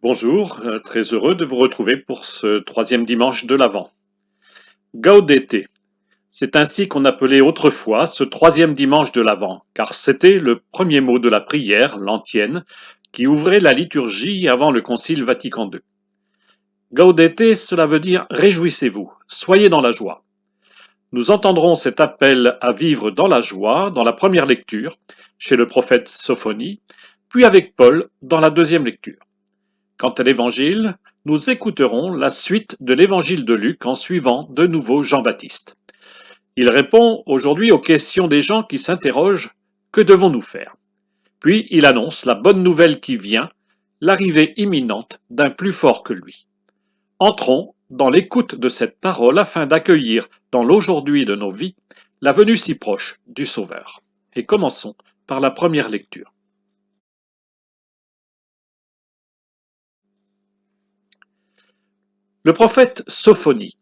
Bonjour, très heureux de vous retrouver pour ce troisième dimanche de l'Avent. Gaudete, c'est ainsi qu'on appelait autrefois ce troisième dimanche de l'Avent, car c'était le premier mot de la prière l'antienne qui ouvrait la liturgie avant le Concile Vatican II. Gaudete, cela veut dire réjouissez-vous, soyez dans la joie. Nous entendrons cet appel à vivre dans la joie dans la première lecture, chez le prophète Sophonie, puis avec Paul dans la deuxième lecture. Quant à l'Évangile, nous écouterons la suite de l'Évangile de Luc en suivant de nouveau Jean-Baptiste. Il répond aujourd'hui aux questions des gens qui s'interrogent « Que devons-nous faire ?» Puis il annonce la bonne nouvelle qui vient, l'arrivée imminente d'un plus fort que lui. Entrons dans l'écoute de cette parole afin d'accueillir dans l'aujourd'hui de nos vies la venue si proche du Sauveur. Et commençons par la première lecture. Le prophète Sophonie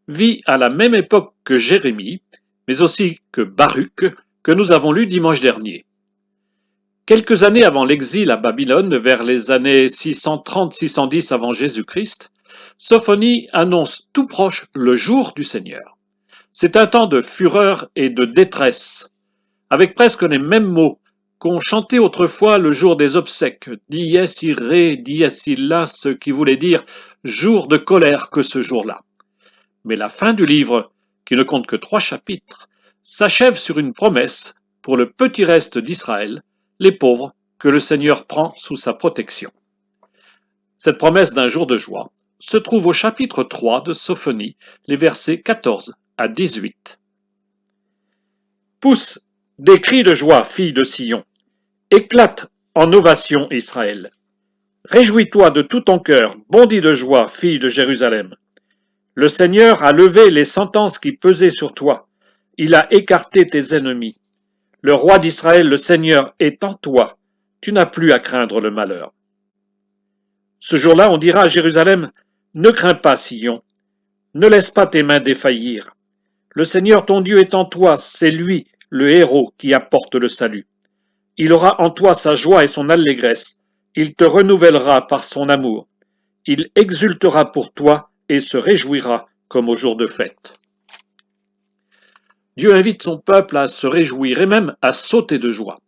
vit à la même époque que Jérémie, mais aussi que Baruch, que nous avons lu dimanche dernier. Quelques années avant l'exil à Babylone, vers les années 630-610 avant Jésus-Christ, Sophonie annonce tout proche le jour du Seigneur. C'est un temps de fureur et de détresse, avec presque les mêmes mots qu'on chantait autrefois le jour des obsèques, dies irae, dies illa, ce qui voulait dire jour de colère que ce jour-là. Mais la fin du livre, qui ne compte que 3 chapitres, s'achève sur une promesse pour le petit reste d'Israël, les pauvres que le Seigneur prend sous sa protection. Cette promesse d'un jour de joie se trouve au chapitre 3 de Sophonie, les versets 14 à 18. Pousse des cris de joie, fille de Sion, éclate en ovation Israël. Réjouis-toi de tout ton cœur, bondis de joie, fille de Jérusalem. Le Seigneur a levé les sentences qui pesaient sur toi. Il a écarté tes ennemis. Le roi d'Israël, le Seigneur, est en toi. Tu n'as plus à craindre le malheur. Ce jour-là, on dira à Jérusalem, ne crains pas, Sion. Ne laisse pas tes mains défaillir. Le Seigneur ton Dieu est en toi, c'est lui, le héros, qui apporte le salut. Il aura en toi sa joie et son allégresse. Il te renouvellera par son amour. Il exultera pour toi et se réjouira comme au jour de fête. Dieu invite son peuple à se réjouir et même à sauter de joie.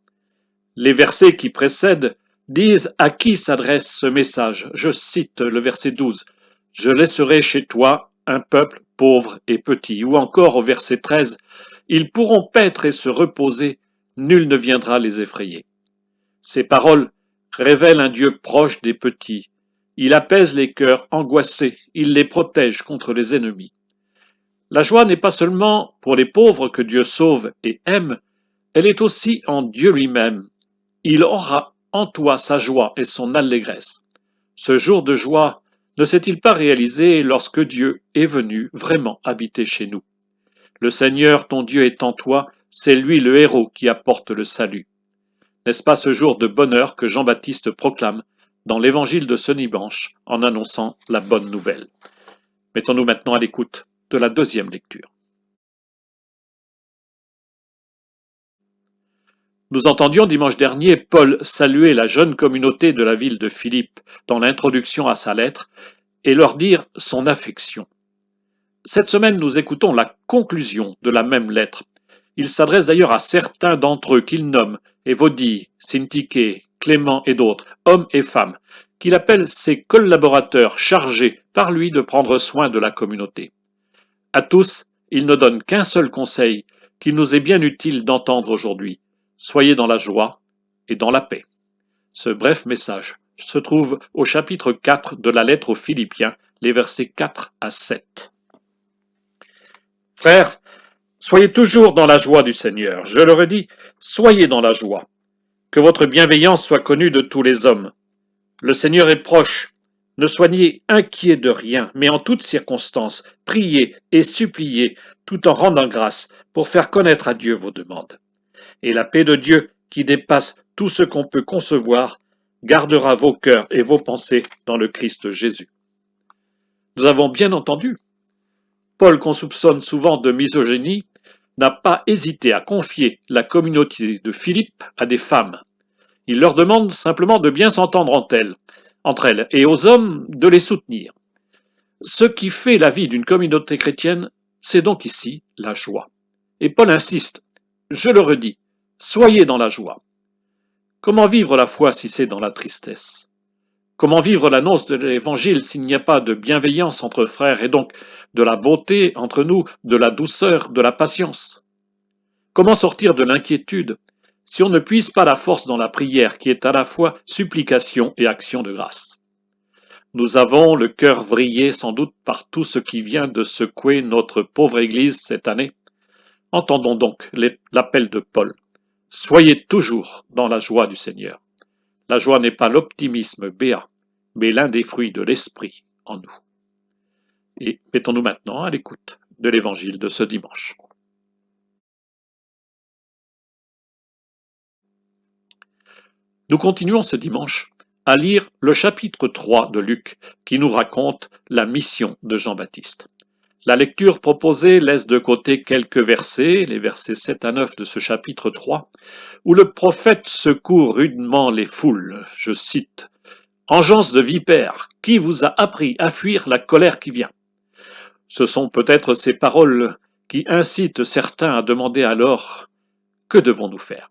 Les versets qui précèdent disent à qui s'adresse ce message. Je cite le verset 12. « Je laisserai chez toi un peuple pauvre et petit » ou encore au verset 13 « Ils pourront paître et se reposer, nul ne viendra les effrayer. » Ces paroles révèlent un Dieu proche des petits. Il apaise les cœurs angoissés, il les protège contre les ennemis. La joie n'est pas seulement pour les pauvres que Dieu sauve et aime, elle est aussi en Dieu lui-même. Il aura en toi sa joie et son allégresse. Ce jour de joie ne s'est-il pas réalisé lorsque Dieu est venu vraiment habiter chez nous? Le Seigneur, ton Dieu, est en toi, c'est lui le héros qui apporte le salut. N'est-ce pas ce jour de bonheur que Jean-Baptiste proclame dans l'évangile de ce dimanche en annonçant la bonne nouvelle? Mettons-nous maintenant à l'écoute de la deuxième lecture. Nous entendions dimanche dernier Paul saluer la jeune communauté de la ville de Philippe dans l'introduction à sa lettre et leur dire son affection. Cette semaine, nous écoutons la conclusion de la même lettre. Il s'adresse d'ailleurs à certains d'entre eux qu'il nomme Évodie, Syntyché, Clément et d'autres, hommes et femmes, qu'il appelle ses collaborateurs chargés par lui de prendre soin de la communauté. À tous, il ne donne qu'un seul conseil qu'il nous est bien utile d'entendre aujourd'hui. Soyez dans la joie et dans la paix. Ce bref message se trouve au chapitre 4 de la lettre aux Philippiens, les versets 4 à 7. Frères, soyez toujours dans la joie du Seigneur. Je le redis, soyez dans la joie. Que votre bienveillance soit connue de tous les hommes. Le Seigneur est proche. Ne soyez inquiets de rien, mais en toutes circonstances, priez et suppliez, tout en rendant grâce, pour faire connaître à Dieu vos demandes. Et la paix de Dieu, qui dépasse tout ce qu'on peut concevoir, gardera vos cœurs et vos pensées dans le Christ Jésus. Nous avons bien entendu. Paul, qu'on soupçonne souvent de misogynie, n'a pas hésité à confier la communauté de Philippe à des femmes. Il leur demande simplement de bien s'entendre entre elles. entre elles et aux hommes de les soutenir. Ce qui fait la vie d'une communauté chrétienne, c'est donc ici la joie. Et Paul insiste, je le redis, soyez dans la joie. Comment vivre la foi si c'est dans la tristesse? Comment vivre l'annonce de l'Évangile s'il n'y a pas de bienveillance entre frères et donc de la beauté entre nous, de la douceur, de la patience? Comment sortir de l'inquiétude si on ne puise pas la force dans la prière qui est à la fois supplication et action de grâce? Nous avons le cœur vrillé sans doute par tout ce qui vient de secouer notre pauvre Église cette année. Entendons donc l'appel de Paul. Soyez toujours dans la joie du Seigneur. La joie n'est pas l'optimisme béat, mais l'un des fruits de l'Esprit en nous. Et mettons-nous maintenant à l'écoute de l'Évangile de ce dimanche. Nous continuons ce dimanche à lire le chapitre 3 de Luc qui nous raconte la mission de Jean-Baptiste. La lecture proposée laisse de côté quelques versets, les versets 7 à 9 de ce chapitre 3, où le prophète secoue rudement les foules. Je cite, « Engeance de vipères, qui vous a appris à fuir la colère qui vient ?» Ce sont peut-être ces paroles qui incitent certains à demander alors « Que devons-nous faire ?»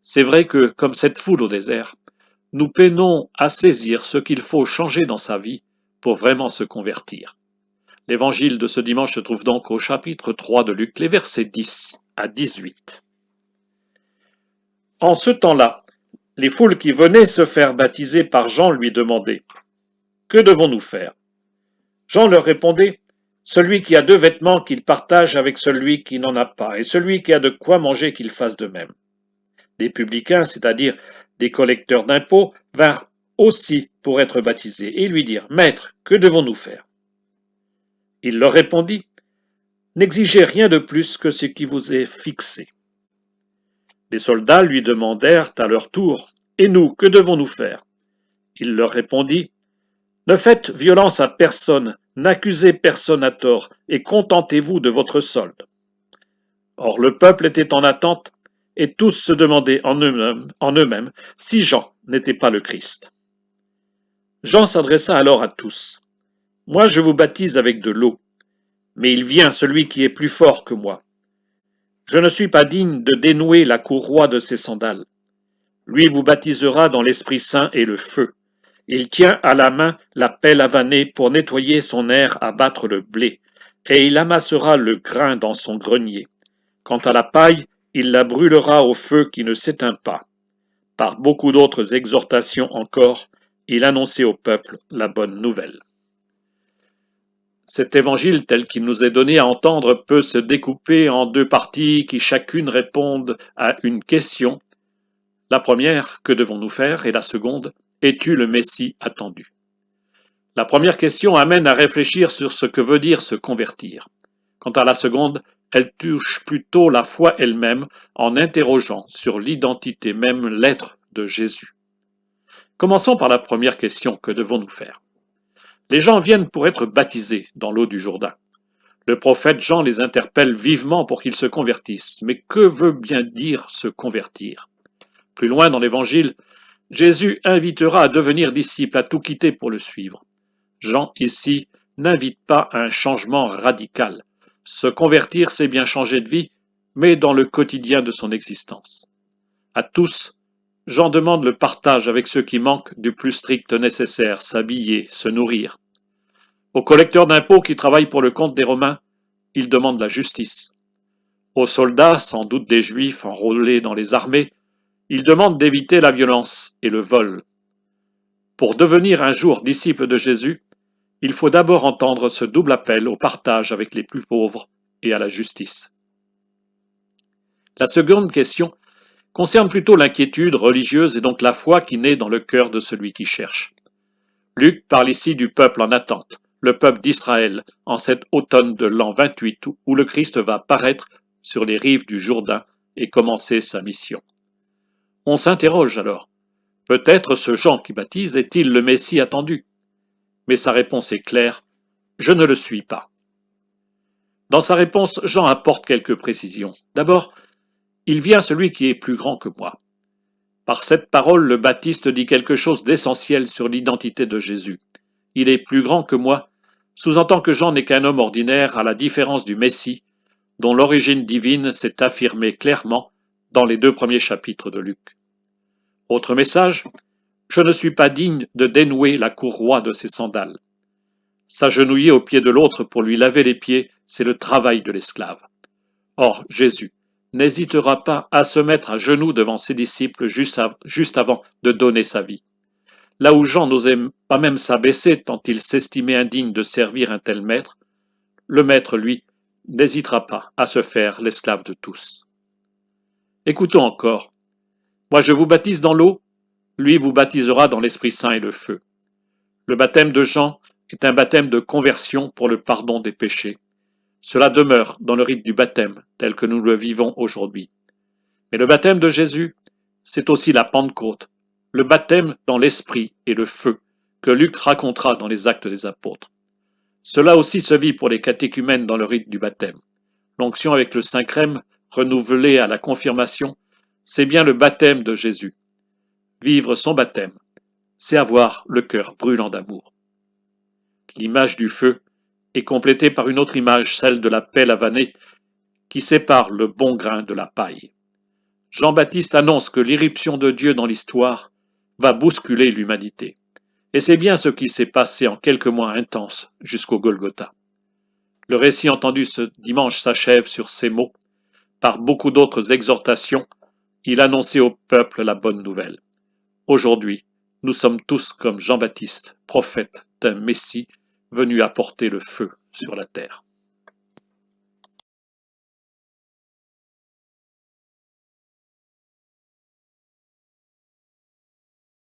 C'est vrai que, comme cette foule au désert, nous peinons à saisir ce qu'il faut changer dans sa vie pour vraiment se convertir. L'évangile de ce dimanche se trouve donc au chapitre 3 de Luc, les versets 10 à 18. En ce temps-là, les foules qui venaient se faire baptiser par Jean lui demandaient « Que devons-nous faire ?» Jean leur répondait « Celui qui a 2 vêtements qu'il partage avec celui qui n'en a pas, et celui qui a de quoi manger qu'il fasse de même. » Des publicains, c'est-à-dire des collecteurs d'impôts, vinrent aussi pour être baptisés et lui dirent « Maître, que devons-nous faire ?» Il leur répondit « N'exigez rien de plus que ce qui vous est fixé. » Les soldats lui demandèrent à leur tour « Et nous, que devons-nous faire ?» Il leur répondit « Ne faites violence à personne, n'accusez personne à tort, et contentez-vous de votre solde. » Or le peuple était en attente, et tous se demandaient en eux-mêmes si Jean n'était pas le Christ. Jean s'adressa alors à tous. « Moi je vous baptise avec de l'eau, mais il vient celui qui est plus fort que moi. Je ne suis pas digne de dénouer la courroie de ses sandales. Lui vous baptisera dans l'Esprit Saint et le feu. Il tient à la main la pelle avanée pour nettoyer son aire à battre le blé, et il amassera le grain dans son grenier. Quant à la paille, il la brûlera au feu qui ne s'éteint pas. » Par beaucoup d'autres exhortations encore, il annonçait au peuple la bonne nouvelle. Cet évangile tel qu'il nous est donné à entendre peut se découper en 2 parties qui chacune répondent à une question. La première, que devons-nous faire? Et la seconde, es-tu le Messie attendu? La première question amène à réfléchir sur ce que veut dire se convertir. Quant à la seconde, elle touche plutôt la foi elle-même en interrogeant sur l'identité même, l'être de Jésus. Commençons par la première question, que devons-nous faire? Les gens viennent pour être baptisés dans l'eau du Jourdain. Le prophète Jean les interpelle vivement pour qu'ils se convertissent. Mais que veut bien dire se convertir? Plus loin dans l'Évangile, Jésus invitera à devenir disciple, à tout quitter pour le suivre. Jean, ici, n'invite pas à un changement radical. Se convertir, c'est bien changer de vie, mais dans le quotidien de son existence. À tous, Jean demande le partage avec ceux qui manquent du plus strict nécessaire, s'habiller, se nourrir. Aux collecteurs d'impôts qui travaillent pour le compte des Romains, il demande la justice. Aux soldats, sans doute des Juifs enrôlés dans les armées, il demande d'éviter la violence et le vol. Pour devenir un jour disciple de Jésus, il faut d'abord entendre ce double appel au partage avec les plus pauvres et à la justice. La seconde question concerne plutôt l'inquiétude religieuse et donc la foi qui naît dans le cœur de celui qui cherche. Luc parle ici du peuple en attente, le peuple d'Israël, en cet automne de l'an 28 où le Christ va paraître sur les rives du Jourdain et commencer sa mission. On s'interroge alors, peut-être ce Jean qui baptise est-il le Messie attendu? Mais sa réponse est claire, je ne le suis pas. Dans sa réponse, Jean apporte quelques précisions. D'abord, il vient celui qui est plus grand que moi. Par cette parole, le Baptiste dit quelque chose d'essentiel sur l'identité de Jésus. Il est plus grand que moi, sous-entend que Jean n'est qu'un homme ordinaire à la différence du Messie, dont l'origine divine s'est affirmée clairement dans les 2 premiers chapitres de Luc. Autre message, je ne suis pas digne de dénouer la courroie de ses sandales. S'agenouiller aux pieds de l'autre pour lui laver les pieds, c'est le travail de l'esclave. Or, Jésus n'hésitera pas à se mettre à genoux devant ses disciples juste avant de donner sa vie. Là où Jean n'osait pas même s'abaisser tant il s'estimait indigne de servir un tel maître, le maître, lui, n'hésitera pas à se faire l'esclave de tous. Écoutons encore. Moi je vous baptise dans l'eau, lui vous baptisera dans l'Esprit Saint et le feu. Le baptême de Jean est un baptême de conversion pour le pardon des péchés. Cela demeure dans le rite du baptême tel que nous le vivons aujourd'hui. Mais le baptême de Jésus, c'est aussi la Pentecôte, le baptême dans l'Esprit et le feu que Luc racontera dans les Actes des Apôtres. Cela aussi se vit pour les catéchumènes dans le rite du baptême. L'onction avec le Saint-Crème, renouvelée à la confirmation, c'est bien le baptême de Jésus. Vivre son baptême, c'est avoir le cœur brûlant d'amour. L'image du feu est complétée par une autre image, celle de la pelle avanée, qui sépare le bon grain de la paille. Jean-Baptiste annonce que l'irruption de Dieu dans l'histoire va bousculer l'humanité. Et c'est bien ce qui s'est passé en quelques mois intenses jusqu'au Golgotha. Le récit entendu ce dimanche s'achève sur ces mots. Par beaucoup d'autres exhortations, il annonçait au peuple la bonne nouvelle. Aujourd'hui, nous sommes tous comme Jean-Baptiste, prophète d'un Messie venu apporter le feu sur la terre.